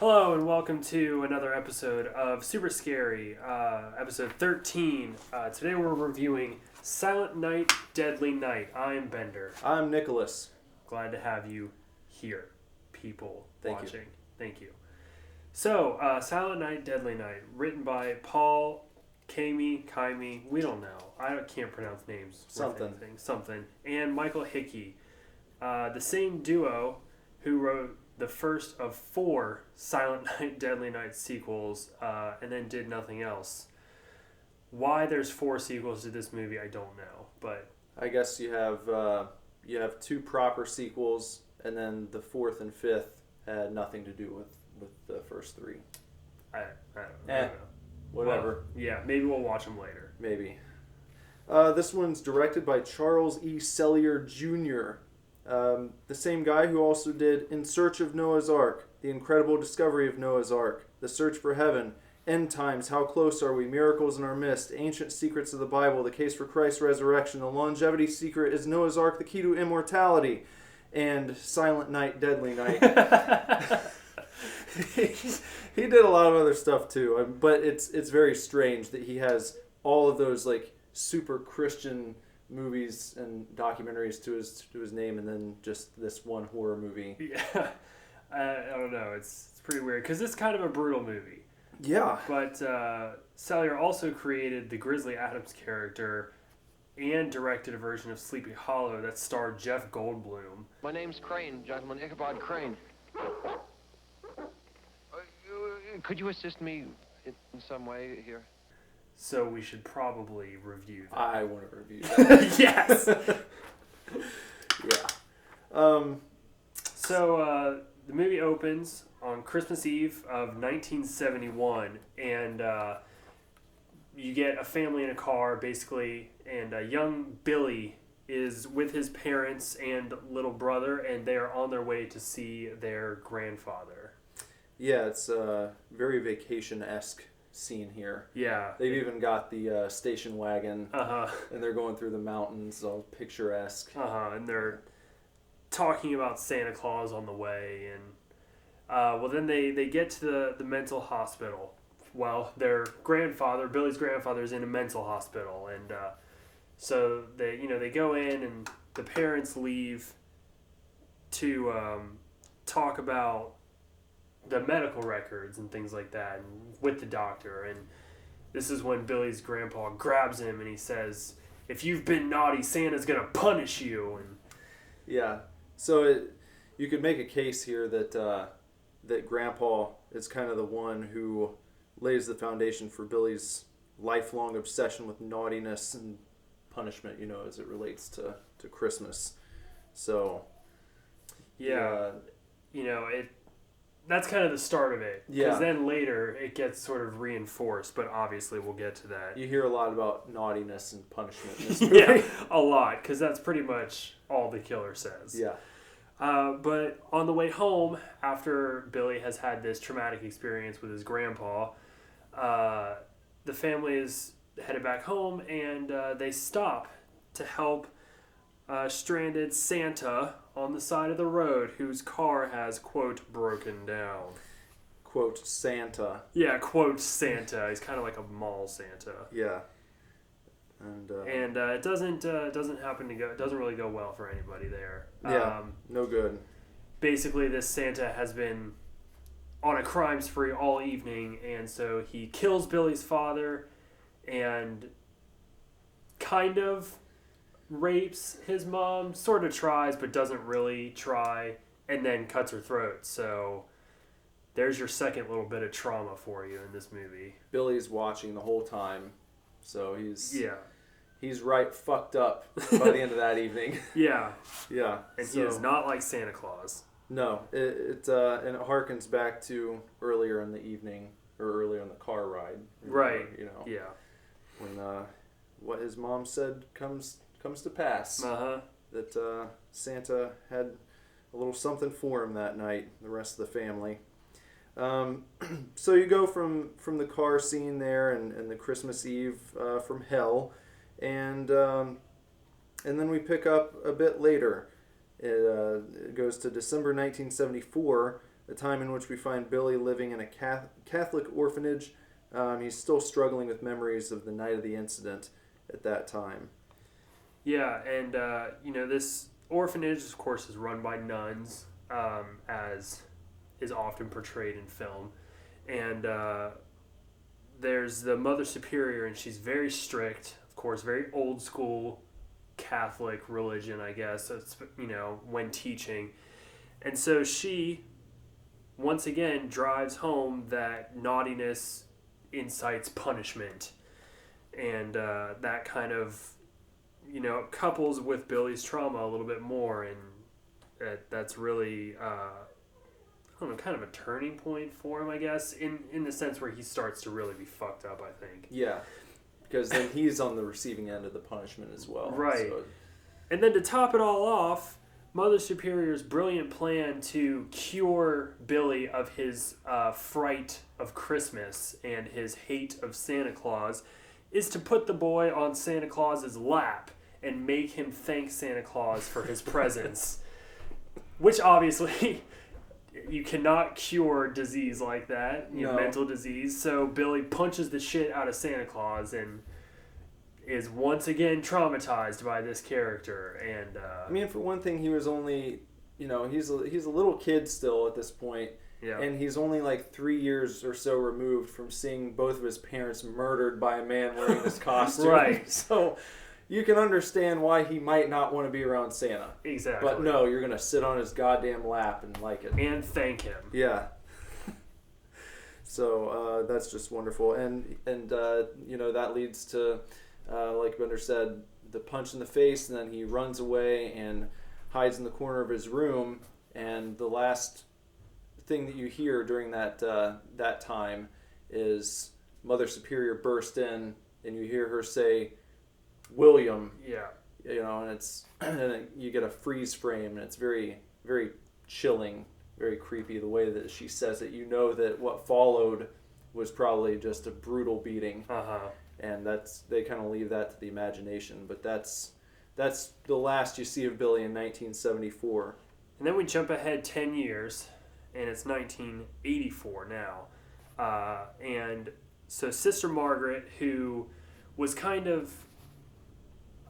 Hello and welcome to another episode of Super Scary, episode 13. Today we're reviewing Silent Night, Deadly Night. I'm Bender. I'm Nicholas. Glad to have you here, people Thank watching. you. Thank you. So, Silent Night, Deadly Night, written by Paul Kaimi, we don't know. I can't pronounce names. Something. And Michael Hickey. The same duo who wrote the first of 4 Silent Night, Deadly Night sequels, and then did nothing else. Why there's 4 sequels to this movie, I don't know. But I guess you have 2 proper sequels, and then the 4th and 5th had nothing to do with the first 3. I don't know. Whatever. Well, yeah, maybe we'll watch them later. Maybe. This one's directed by Charles E. Sellier Jr., the same guy who also did In Search of Noah's Ark, The Incredible Discovery of Noah's Ark, The Search for Heaven, End Times, How Close Are We, Miracles in Our Midst, Ancient Secrets of the Bible, The Case for Christ's Resurrection, The Longevity Secret is Noah's Ark, The Key to Immortality, and Silent Night, Deadly Night. He did a lot of other stuff too, but it's very strange that he has all of those like super Christian movies and documentaries to his name, and then just this one horror movie. Yeah, I don't know. It's pretty weird because it's kind of a brutal movie. Yeah. But Sellier also created the Grizzly Adams character and directed a version of Sleepy Hollow that starred Jeff Goldblum. My name's Crane, gentlemen. Ichabod Crane. Could you assist me in some way here? So we should probably review that. I want to review that. Yes! Yeah. So the movie opens on Christmas Eve of 1971, and you get a family in a car, basically, and young Billy is with his parents and little brother, and they are on their way to see their grandfather. Yeah, it's a very vacation-esque scene here. Yeah. They've even got the station wagon, Uh-huh. and they're going through the mountains, all picturesque. Uh-huh, and they're talking about Santa Claus on the way, and well, then they get to the mental hospital. Well, their grandfather, Billy's grandfather, is in a mental hospital, and so they go in, and the parents leave to talk about the medical records and things like that, and with the doctor. And this is when Billy's grandpa grabs him and he says, "If you've been naughty, Santa's gonna punish you." And yeah, so you could make a case here that that Grandpa is kind of the one who lays the foundation for Billy's lifelong obsession with naughtiness and punishment, as it relates to Christmas. So yeah, that's kind of the start of it. Yeah. Because then later it gets sort of reinforced, but obviously we'll get to that. You hear a lot about naughtiness and punishment in this movie. Yeah, a lot, because that's pretty much all the killer says. Yeah. But on the way home, after Billy has had this traumatic experience with his grandpa, the family is headed back home, and they stop to help stranded Santa on the side of the road, whose car has, quote, broken down. Quote, Santa. Yeah, quote, Santa. He's kind of like a mall Santa. Yeah. And it doesn't really go well for anybody there. Yeah, no good. Basically, this Santa has been on a crime spree all evening, and so he kills Billy's father and kind of rapes his mom, sort of tries, but doesn't really try, and then cuts her throat. So there's your second little bit of trauma for you in this movie. Billy's watching the whole time, so he's right fucked up by the end of that evening. Yeah. Yeah. And he is not like Santa Claus. No, and it harkens back to earlier in the evening, or earlier in the car ride. Right. Yeah. When what his mom said comes to pass. Uh-huh. That Santa had a little something for him that night, the rest of the family. So you go from the car scene there and the Christmas Eve from hell, and then we pick up a bit later. It goes to December 1974 a time in which we find Billy living in a Catholic orphanage. He's still struggling with memories of the night of the incident at that time. Yeah, and this orphanage, of course, is run by nuns, as is often portrayed in film. And there's the Mother Superior, and she's very strict, of course, very old school Catholic religion, I guess, when teaching. And so she, once again, drives home that naughtiness incites punishment. And that kind of, couples with Billy's trauma a little bit more. And that's really, kind of a turning point for him, I guess, in the sense where he starts to really be fucked up, I think. Yeah, because then he's on the receiving end of the punishment as well. Right. So. And then to top it all off, Mother Superior's brilliant plan to cure Billy of his fright of Christmas and his hate of Santa Claus is to put the boy on Santa Claus's lap and make him thank Santa Claus for his presents. Which obviously you cannot cure disease like that, mental disease. So Billy punches the shit out of Santa Claus and is once again traumatized by this character. And I mean, for one thing, he was only, he's a little kid still at this point. Yeah. And he's only like 3 years or so removed from seeing both of his parents murdered by a man wearing this costume. Right. So you can understand why he might not want to be around Santa. Exactly. But no, you're going to sit on his goddamn lap and like it. And thank him. Yeah. So that's just wonderful. And that leads to, like Bender said, the punch in the face, and then he runs away and hides in the corner of his room. And the last thing that you hear during that time is Mother Superior burst in, and you hear her say, "William." Yeah. And you get a freeze frame, and it's very, very chilling, very creepy the way that she says it. You know that what followed was probably just a brutal beating. Uh-huh. And they kind of leave that to the imagination, but that's the last you see of Billy in 1974. And then we jump ahead 10 years, and it's 1984 now. And so Sister Margaret, who was kind of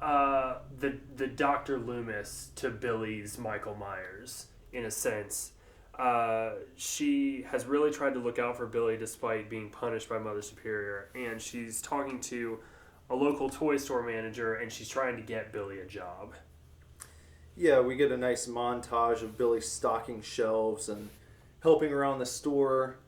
the Dr. Loomis to Billy's Michael Myers, in a sense, she has really tried to look out for Billy despite being punished by Mother Superior, and she's talking to a local toy store manager, and she's trying to get Billy a job. Yeah, we get a nice montage of Billy stocking shelves and helping around the store.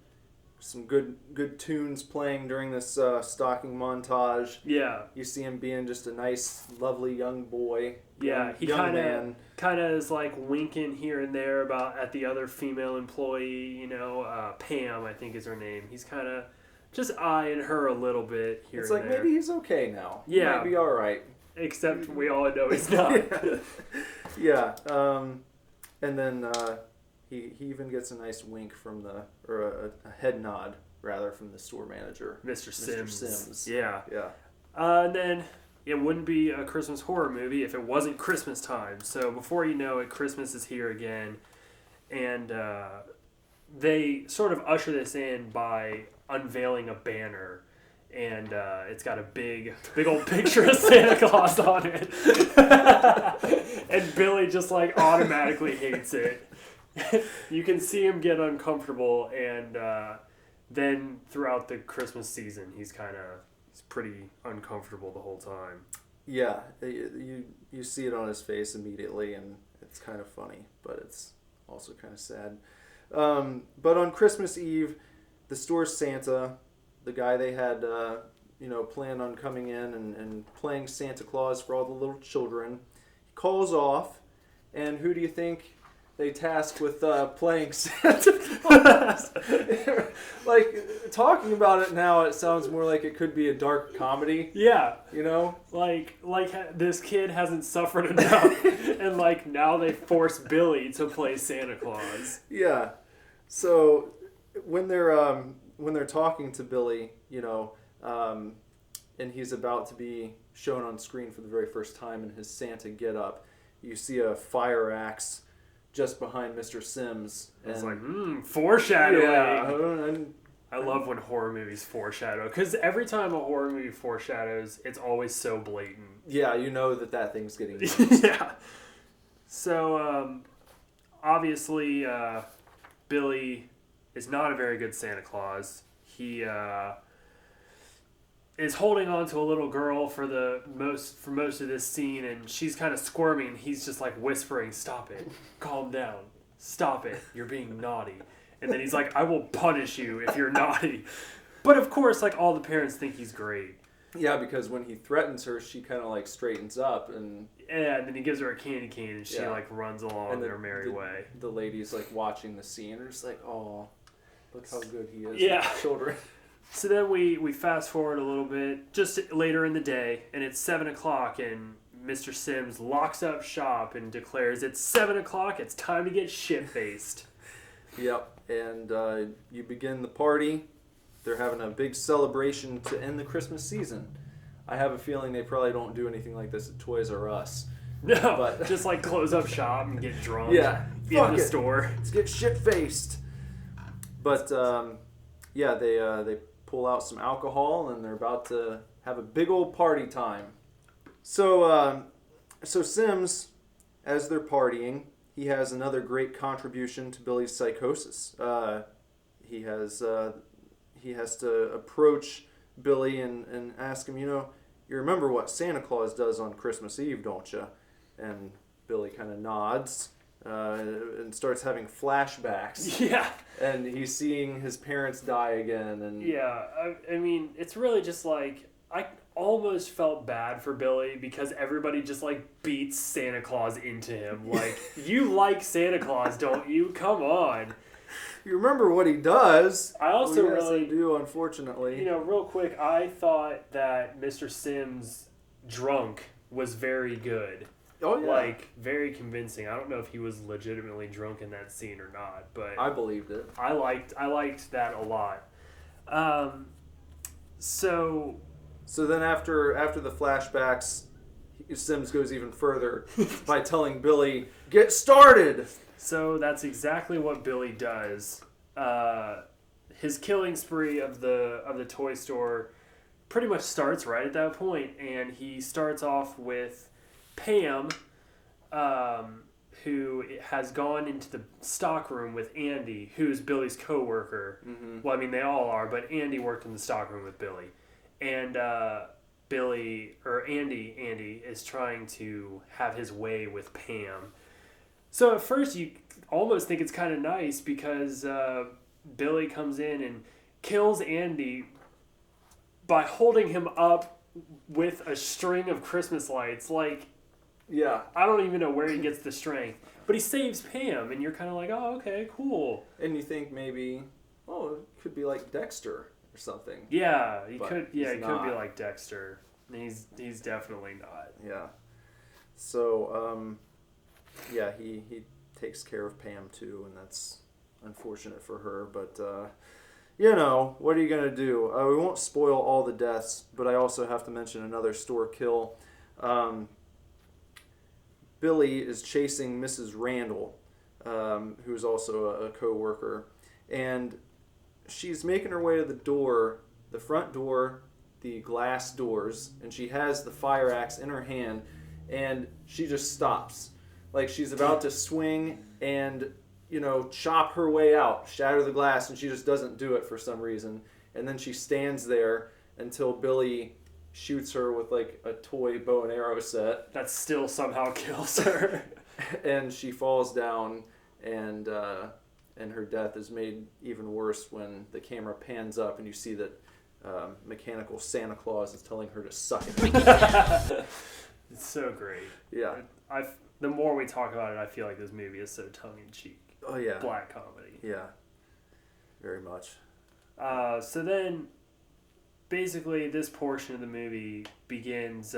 Some good tunes playing during this stocking montage. Yeah. You see him being just a nice, lovely young boy. Yeah, he young man. kind of is like winking here and there at the other female employee, Pam, I think is her name. He's kind of just eyeing her a little bit here It's and like there. maybe he's okay now. Yeah. He might be all right. Except we all know he's not. Yeah. And then he even gets a nice wink from a head nod rather from the store manager, Mr. Sims. Yeah. And then it wouldn't be a Christmas horror movie if it wasn't Christmas time. So before you know it, Christmas is here again, and they sort of usher this in by unveiling a banner. And it's got a big old picture of Santa Claus on it. And Billy just automatically hates it. You can see him get uncomfortable, and then throughout the Christmas season, he's pretty uncomfortable the whole time. Yeah, you see it on his face immediately, and it's kind of funny, but it's also kind of sad. But on Christmas Eve, the store's Santa, the guy they had, planned on coming in and playing Santa Claus for all the little children, he calls off, and who do you think they task with playing Santa Claus? Talking about it now, it sounds more like it could be a dark comedy. Yeah. Like this kid hasn't suffered enough, and now they force Billy to play Santa Claus. Yeah. So when they're talking to Billy, and he's about to be shown on screen for the very first time in his Santa getup, you see a fire axe just behind Mr. Sims. It's like, foreshadowing. Yeah, and I love when horror movies foreshadow, because every time a horror movie foreshadows, it's always so blatant. yeah, you know that thing's getting used. Yeah. So, obviously, Billy is not a very good Santa Claus. He is holding on to a little girl for most of this scene, and she's kind of squirming. He's just like whispering, "Stop it, calm down, stop it, you're being naughty." And then he's like, "I will punish you if you're naughty." But of course, like, all the parents think he's great. Yeah, because when he threatens her, she kind of like straightens up, and then he gives her a candy cane, and she like runs along their merry way. The lady's like watching the scene, and just like, "Oh, look how good he is." Yeah. With children. So then we fast forward a little bit, just later in the day, and it's 7 o'clock, and Mr. Sims locks up shop and declares, "It's 7 o'clock, it's time to get shit-faced." Yep, and you begin the party. They're having a big celebration to end the Christmas season. I have a feeling they probably don't do anything like this at Toys R Us. No, But just like close up shop and get drunk yeah, in the store. Let's get shit-faced. But yeah, they pull out some alcohol, and they're about to have a big old party time. So Sims, as they're partying, he has another great contribution to Billy's psychosis. He has to approach Billy and ask him, you remember what Santa Claus does on Christmas Eve, don't you? And Billy kind of nods and starts having flashbacks. Yeah. And he's seeing his parents die again. And yeah, I mean, it's really just like, I almost felt bad for Billy because everybody just like beats Santa Claus into him. Like, you like Santa Claus, don't you? Come on. You remember what he does. I also yes, really I do, unfortunately. real quick, I thought that Mr. Sims drunk was very good. Oh yeah. Like, very convincing. I don't know if he was legitimately drunk in that scene or not, but I believed it. I liked that a lot. So then after the flashbacks, Sims goes even further by telling Billy, "Get started." So that's exactly what Billy does. His killing spree of the toy store pretty much starts right at that point, and he starts off with Pam, who has gone into the stockroom with Andy, who's Billy's co-worker. Mm-hmm. Well, I mean, they all are, but Andy worked in the stockroom with Billy. And Andy is trying to have his way with Pam. So at first you almost think it's kind of nice because Billy comes in and kills Andy by holding him up with a string of Christmas lights. Like, Yeah. I don't even know where he gets the strength. But he saves Pam, and you're kind of like, oh, okay, cool. And you think maybe, it could be like Dexter or something. Yeah, he But could. Yeah, he's he could be not. like Dexter. He's definitely not. Yeah. So, yeah, he takes care of Pam too, and that's unfortunate for her. But, what are you going to do? We won't spoil all the deaths, but I also have to mention another store kill. Billy is chasing Mrs. Randall, who is also a co-worker, and she's making her way to the front door, the glass doors, and she has the fire axe in her hand, and she just stops. Like she's about to swing and, chop her way out, shatter the glass, and she just doesn't do it for some reason. And then she stands there until Billy shoots her with like a toy bow and arrow set. That still somehow kills her. And she falls down, and her death is made even worse when the camera pans up and you see that mechanical Santa Claus is telling her to suck it. It's so great. Yeah. The more we talk about it, I feel like this movie is so tongue-in-cheek. Oh yeah. Black comedy. Yeah. Very much. So then, basically, this portion of the movie begins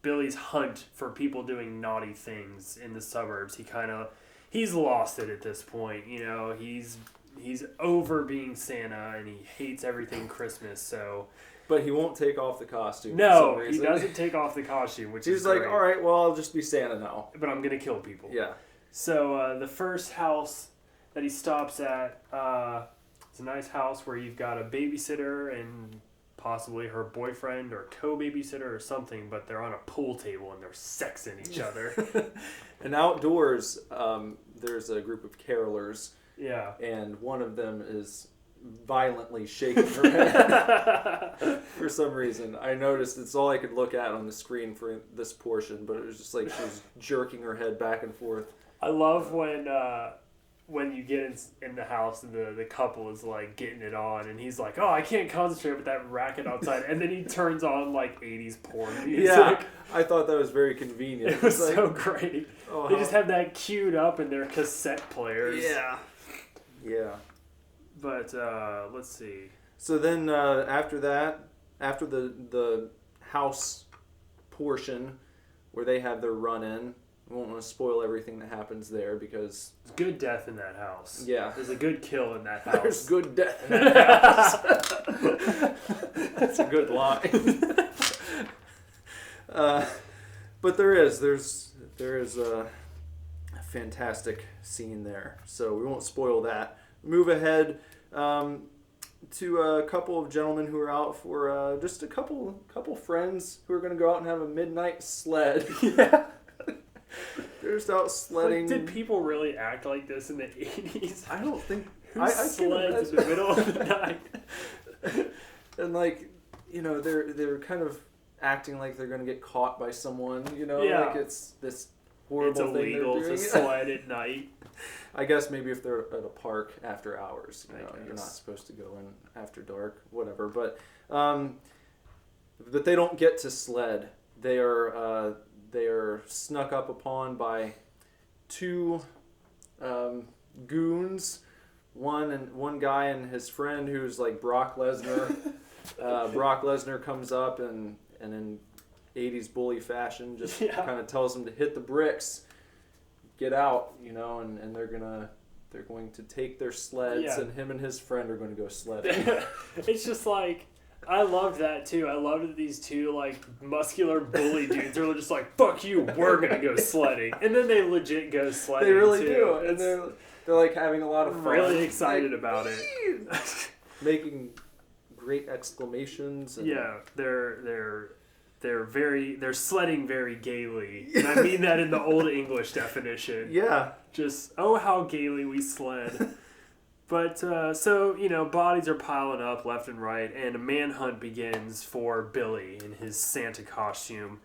Billy's hunt for people doing naughty things in the suburbs. He's lost it at this point. He's over being Santa, and he hates everything Christmas. So, But he won't take off the costume. no, for some he reason. doesn't take off the costume, which He's is like, great. all right, well, I'll just be Santa now. But I'm gonna kill people. Yeah. So the first house that he stops at, it's a nice house where you've got a babysitter and possibly her boyfriend or co-babysitter or something, but they're on a pool table and they're sexing each other. And outdoors, there's a group of carolers. Yeah. And one of them is violently shaking her head for some reason. I noticed it's all I could look at on the screen for this portion, but it was just like she was jerking her head back and forth. I love when you get in the house and the couple is like getting it on and he's like, oh, I can't concentrate with that racket outside, and then he turns on like 80s porn music. Yeah, I thought that was very convenient. It was like, so great. Oh, they just have that queued up in their cassette players. Yeah. But let's see. So then after that, after the house portion where they have their run-in, we won't want to spoil everything that happens there because... There's good death in that house. Yeah. There's a good kill in that house. There's good death in that house. That's a good line. But there is a fantastic scene there. So we won't spoil that. Move ahead to a couple of gentlemen who are out for just a couple friends who are going to go out and have a midnight sled. Yeah. They're just out sledding. Like, did people really act like this in the 80s? I don't think... I sleds in the middle of the night. And like, you know, they're kind of acting like they're going to get caught by someone, you know? Yeah. Like it's this horrible thing they're doing. It's illegal to sled at night. I guess maybe if they're at a park after hours, you know, I you're not guess. supposed to go in after dark, whatever. But they don't get to sled. They are snuck up upon by two goons, one guy and his friend who's like Brock Lesnar. Brock Lesnar comes up and in 80s bully fashion just kind of tells him to hit the bricks, get out, you know, and they're going to take their sleds and him and his friend are going to go sledding. It's just like, I loved that too. I loved that these two like muscular bully dudes are just like, fuck you, we're gonna go sledding, and then they legit go sledding. They really too. do, and they're like having a lot of fun. Really excited like, about it, making great exclamations. And yeah, they're sledding very gaily, and I mean that in the old English definition. Yeah, just oh how gaily we sled. But, so, you know, bodies are piling up left and right, and a manhunt begins for Billy in his Santa costume.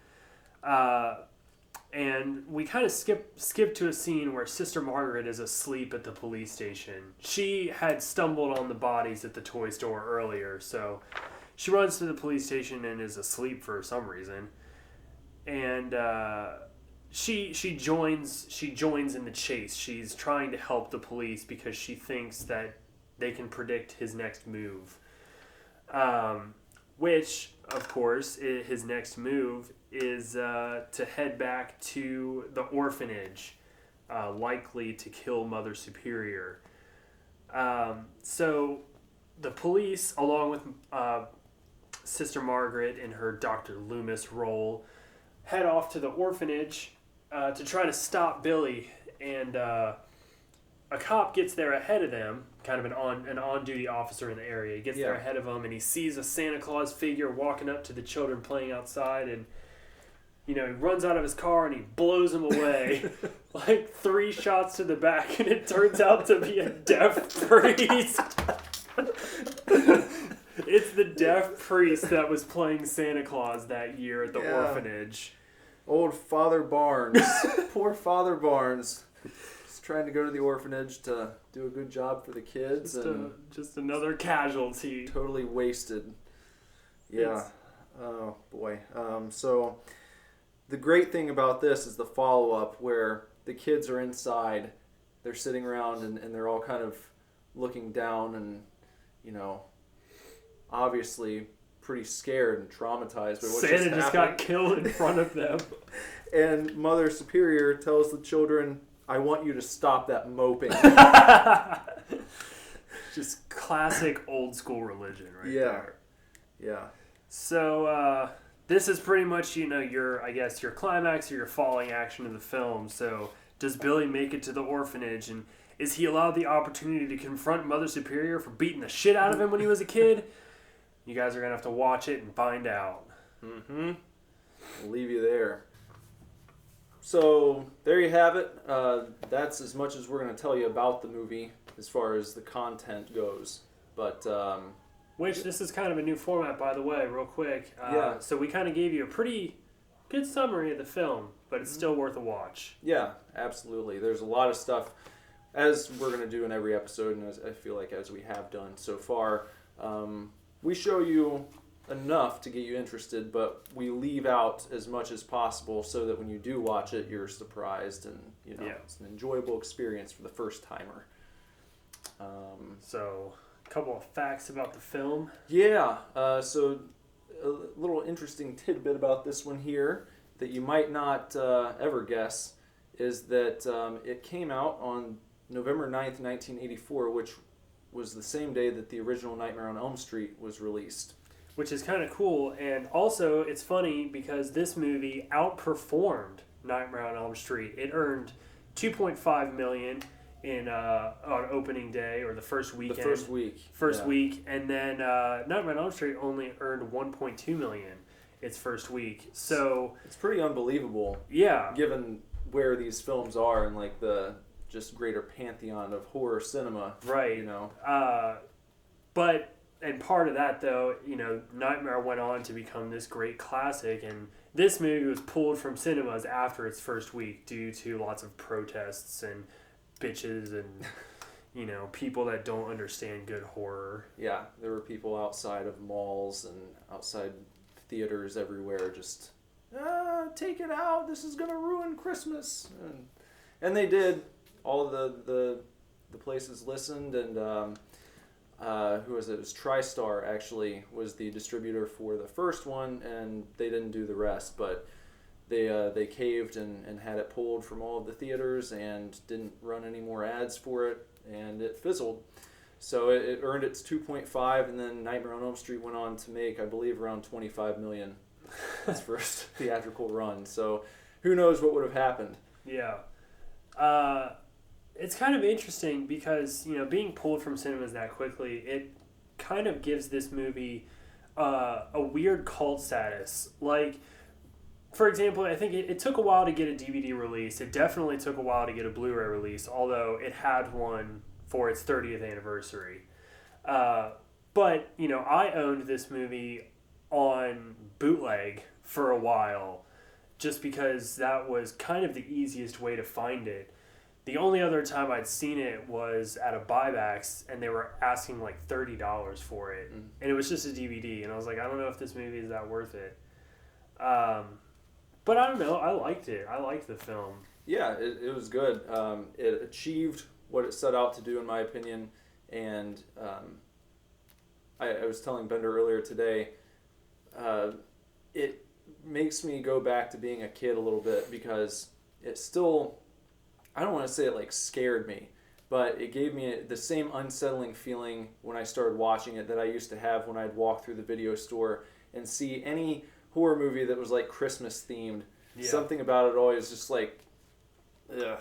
And we kind of skip to a scene where Sister Margaret is asleep at the police station. She had stumbled on the bodies at the toy store earlier, so she runs to the police station and is asleep for some reason. And, She joins in the chase. She's trying to help the police because she thinks that they can predict his next move. Which, of course, his next move is to head back to the orphanage, likely to kill Mother Superior. So the police, along with Sister Margaret in her Dr. Loomis role, head off to the orphanage to try to stop Billy, and a cop gets there ahead of them, kind of an on-duty officer in the area. He gets there ahead of them, and he sees a Santa Claus figure walking up to the children playing outside, and you know, he runs out of his car and he blows them away, like 3 shots to the back, and it turns out to be a deaf priest. It's the deaf priest that was playing Santa Claus that year at the orphanage. Old Father Barnes. Poor Father Barnes. He's trying to go to the orphanage to do a good job for the kids. Just another casualty. Totally wasted. Yeah. Oh, boy. So the great thing about this is the follow-up where the kids are inside. They're sitting around and they're all kind of looking down and, you know, obviously pretty scared and traumatized by what Santa just got killed in front of them. And Mother Superior tells the children, I want you to stop that moping. Just classic old school religion right there. Yeah. So this is pretty much, you know, your climax or your falling action of the film. So Does Billy make it to the orphanage? And is he allowed the opportunity to confront Mother Superior for beating the shit out of him when he was a kid? You guys are going to have to watch it and find out. Mm-hmm. I'll leave you there. So, there you have it. That's as much as we're going to tell you about the movie as far as the content goes. But, which, this is kind of a new format, by the way, real quick. So we kind of gave you a pretty good summary of the film, but it's still worth a watch. Yeah, absolutely. There's a lot of stuff, as we're going to do in every episode, and as I feel like as we have done so far, we show you enough to get you interested, but we leave out as much as possible so that when you do watch it, you're surprised and it's an enjoyable experience for the first timer. So, a couple of facts about the film. Yeah, so a little interesting tidbit about this one here that you might not ever guess is that it came out on November 9th, 1984, which was the same day that the original Nightmare on Elm Street was released. Which is kind of cool, and also it's funny because this movie outperformed Nightmare on Elm Street. It earned $2.5 million on opening day, or the first weekend. The first week. First week, and then Nightmare on Elm Street only earned $1.2 million its first week. So it's pretty unbelievable. Yeah. Given where these films are and like the just greater pantheon of horror cinema. Right. But and part of that, though, Nightmare went on to become this great classic, and this movie was pulled from cinemas after its first week due to lots of protests and bitches and, people that don't understand good horror. Yeah, there were people outside of malls and outside theaters everywhere just, take it out, this is going to ruin Christmas. And they did. All of the places listened, and who was it? It was TriStar, actually, was the distributor for the first one, and they didn't do the rest, but they caved and had it pulled from all of the theaters and didn't run any more ads for it, and it fizzled. So it earned its 2.5, and then Nightmare on Elm Street went on to make, I believe, around $25 million its first theatrical run. So who knows what would have happened. Yeah. It's kind of interesting because, being pulled from cinemas that quickly, it kind of gives this movie a weird cult status. Like, for example, I think it took a while to get a DVD release. It definitely took a while to get a Blu-ray release, although it had one for its 30th anniversary. But, I owned this movie on bootleg for a while just because that was kind of the easiest way to find it. The only other time I'd seen it was at a buybacks, and they were asking like $30 for it. Mm. And it was just a DVD, and I was like, I don't know if this movie is that worth it. But I don't know, I liked it. I liked the film. Yeah, it was good. It achieved what it set out to do, in my opinion. And I was telling Bender earlier today, it makes me go back to being a kid a little bit, because it still... I don't want to say it like scared me, but it gave me the same unsettling feeling when I started watching it that I used to have when I'd walk through the video store and see any horror movie that was like Christmas themed. Yeah. Something about it always just like, ugh.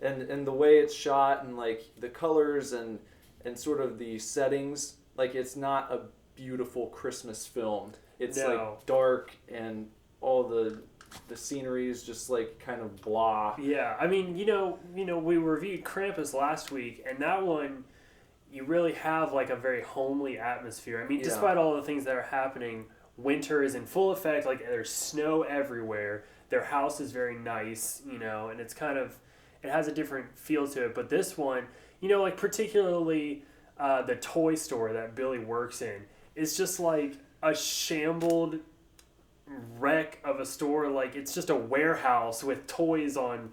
And the way it's shot and like the colors and sort of the settings, like it's not a beautiful Christmas film. It's like dark, and all the scenery is just like kind of blah. Yeah, I mean, we reviewed Krampus last week, and that one, you really have like a very homely atmosphere. I mean, despite all the things that are happening, winter is in full effect. Like there's snow everywhere. Their house is very nice, and it's kind of, it has a different feel to it. But this one, like particularly the toy store that Billy works in is just like a shambled wreck of a store. Like it's just a warehouse with toys on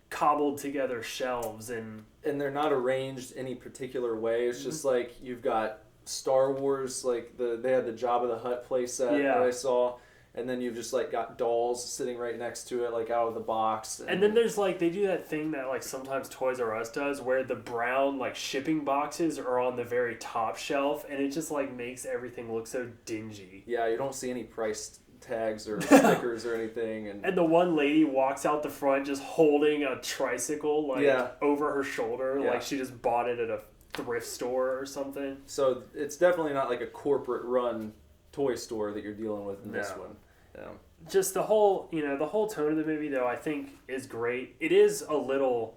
cobbled together shelves, and they're not arranged any particular way. It's just like you've got Star Wars, like they had the Jabba the Hutt playset that I saw, and then you've just like got dolls sitting right next to it, like out of the box. And then there's like, they do that thing that like sometimes Toys R Us does, where the brown like shipping boxes are on the very top shelf, and it just like makes everything look so dingy. Yeah, you don't see any price tags or stickers or anything. And the one lady walks out the front just holding a tricycle like over her shoulder, like she just bought it at a thrift store or something. So it's definitely not like a corporate run toy store that you're dealing with in this one. Yeah. Just the whole tone of the movie though I think is great. It is a little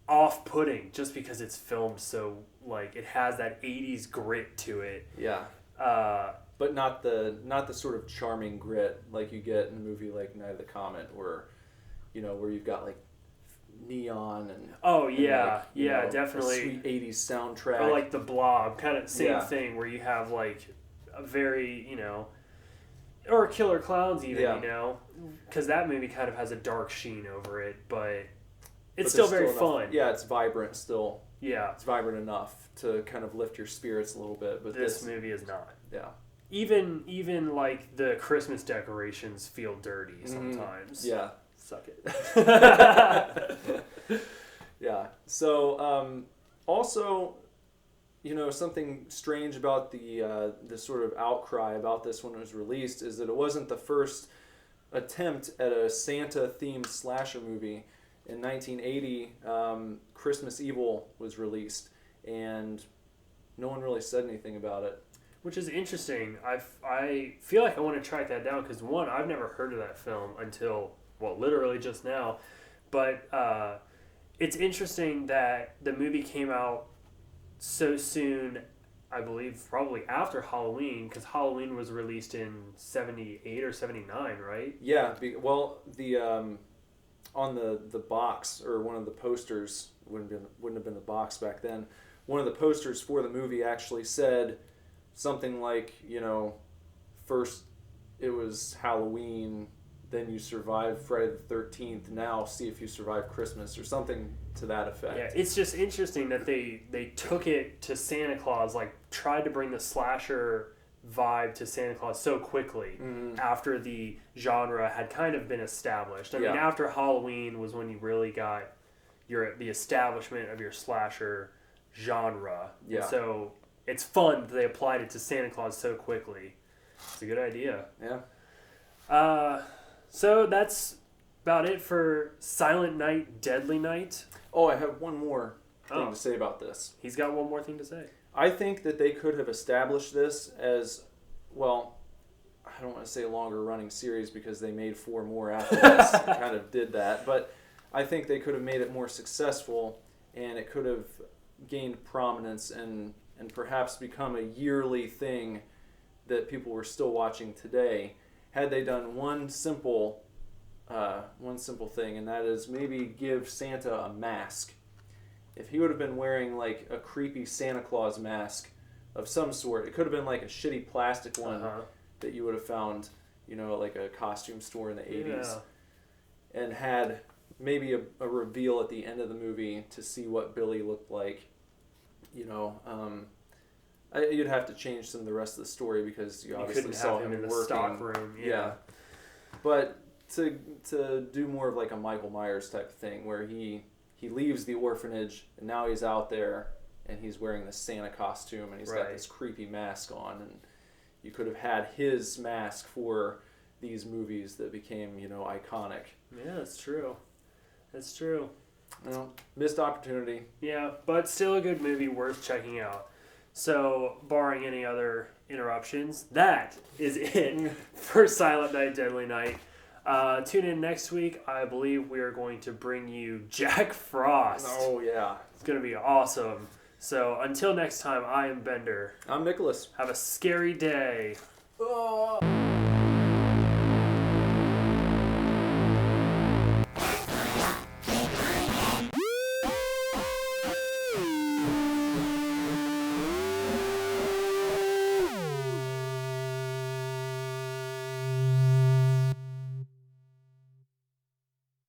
off-putting just because it's filmed so like it has that 80s grit to it. Yeah. But not the sort of charming grit like you get in a movie like Night of the Comet where you've got like neon and definitely a sweet 80s soundtrack. Or like The Blob, kind of same thing where you have like a very, or Killer Clowns even, because that movie kind of has a dark sheen over it, but it's still very fun. Yeah, it's vibrant still. Yeah. It's vibrant enough to kind of lift your spirits a little bit. But this movie is not. Yeah. Even like the Christmas decorations feel dirty sometimes. Yeah. Suck it. Yeah. So, also, something strange about the sort of outcry about this when it was released is that it wasn't the first attempt at a Santa-themed slasher movie. In 1980, Christmas Evil was released, and no one really said anything about it. Which is interesting. I feel like I want to track that down because, one, I've never heard of that film until, literally just now. But it's interesting that the movie came out so soon, I believe, probably after Halloween, because Halloween was released in 78 or 79, right? Yeah. On the box, or one of the posters, wouldn't have been the box back then, one of the posters for the movie actually said something like, first it was Halloween, then you survived Friday the 13th, now see if you survive Christmas, or something to that effect. Yeah, it's just interesting that they took it to Santa Claus, like tried to bring the slasher vibe to Santa Claus so quickly after the genre had kind of been established. I mean, after Halloween was when you really got the establishment of your slasher genre. Yeah. And so it's fun that they applied it to Santa Claus so quickly. It's a good idea. Yeah. So that's about it for Silent Night, Deadly Night. Oh, I have one more thing to say about this. He's got one more thing to say. I think that they could have established this as, well, I don't want to say a longer running series because they made 4 more after this and kind of did that, but I think they could have made it more successful and it could have gained prominence and perhaps become a yearly thing that people were still watching today had they done one simple thing, and that is maybe give Santa a mask. If he would have been wearing like a creepy Santa Claus mask of some sort, it could have been like a shitty plastic one that you would have found, like a costume store in the 80s, and had maybe a reveal at the end of the movie to see what Billy looked like. You'd have to change some of the rest of the story because you obviously saw him in the working. stock room. Yeah. But to do more of like a Michael Myers type of thing where he leaves the orphanage and now he's out there and he's wearing this Santa costume and he's got this creepy mask on, and you could have had his mask for these movies that became, iconic. Yeah, that's true. That's true. Missed opportunity. Yeah, but still a good movie worth checking out. So, barring any other interruptions, that is it for Silent Night, Deadly Night. Tune in next week. I believe we are going to bring you Jack Frost. Oh, yeah. It's going to be awesome. So, until next time, I am Bender. I'm Nicholas. Have a scary day. Oh.